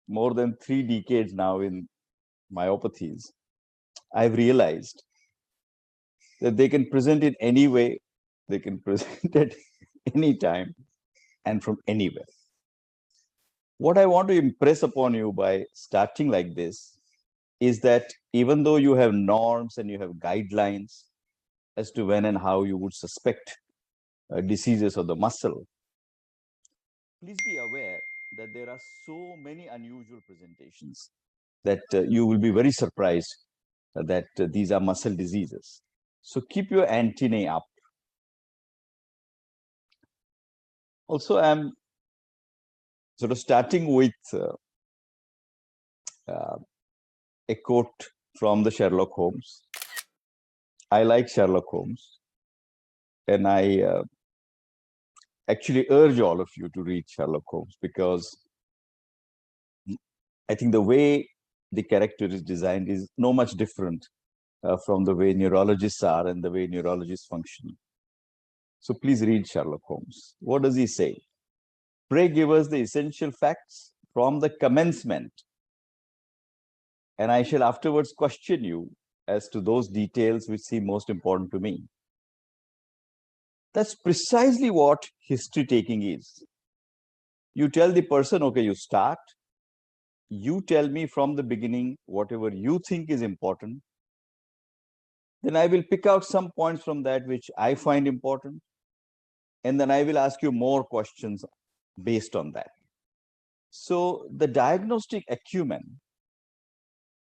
more than 3 decades now in myopathies, I've realized that they can present in any way, they can present at any time and from anywhere. What I want to impress upon you by starting like this is that even though you have norms and you have guidelines as to when and how you would suspect diseases of the muscle, please be aware that there are so many unusual presentations that you will be very surprised that these are muscle diseases. So keep your antennae up. Also, I'm sort of starting with a quote from the Sherlock Holmes. I like Sherlock Holmes, and I actually urge all of you to read Sherlock Holmes, because I think the way the character is designed is no much different from the way neurologists are and the way neurologists function. So please read Sherlock Holmes. What does he say? Pray give us the essential facts from the commencement, and I shall afterwards question you as to those details which seem most important to me. That's precisely what history taking is. You tell the person, okay, you start, you tell me from the beginning whatever you think is important, then I will pick out some points from that which I find important, and then I will ask you more questions based on that. So the diagnostic acumen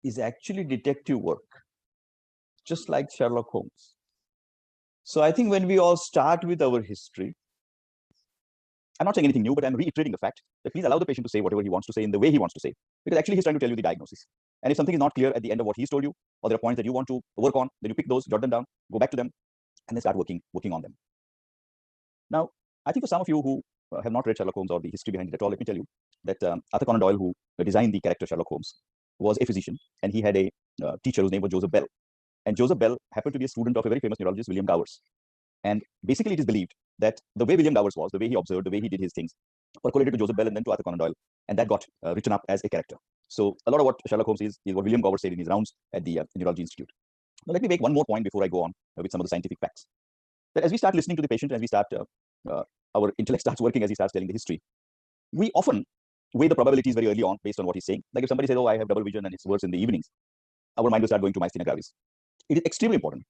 is actually detective work, just like Sherlock Holmes. So I think when we all start with our history, I'm not saying anything new, but I'm reiterating the fact that please allow the patient to say whatever he wants to say in the way he wants to say, because actually he's trying to tell you the diagnosis. And if something is not clear at the end of what he's told you, or there are points that you want to work on, then you pick those, jot them down, go back to them, and then start working on them. Now, I think for some of you who have not read Sherlock Holmes or the history behind it at all, let me tell you that Arthur Conan Doyle, who designed the character Sherlock Holmes, was a physician, and he had a teacher whose name was Joseph Bell. And Joseph Bell happened to be a student of a very famous neurologist, William Gowers. And basically, it is believed that the way William Gowers was, the way he observed, the way he did his things, percolated to Joseph Bell and then to Arthur Conan Doyle, and that got written up as a character. So a lot of what Sherlock Holmes is what William Gowers said in his rounds at the Neurology Institute. Now, let me make one more point before I go on with some of the scientific facts. That as we start listening to the patient, as we start, our intellect starts working as he starts telling the history, we often weigh the probabilities very early on based on what he's saying. Like if somebody says, oh, I have double vision and it's worse in the evenings, our mind will start going to myasthenia gravis. It is extremely important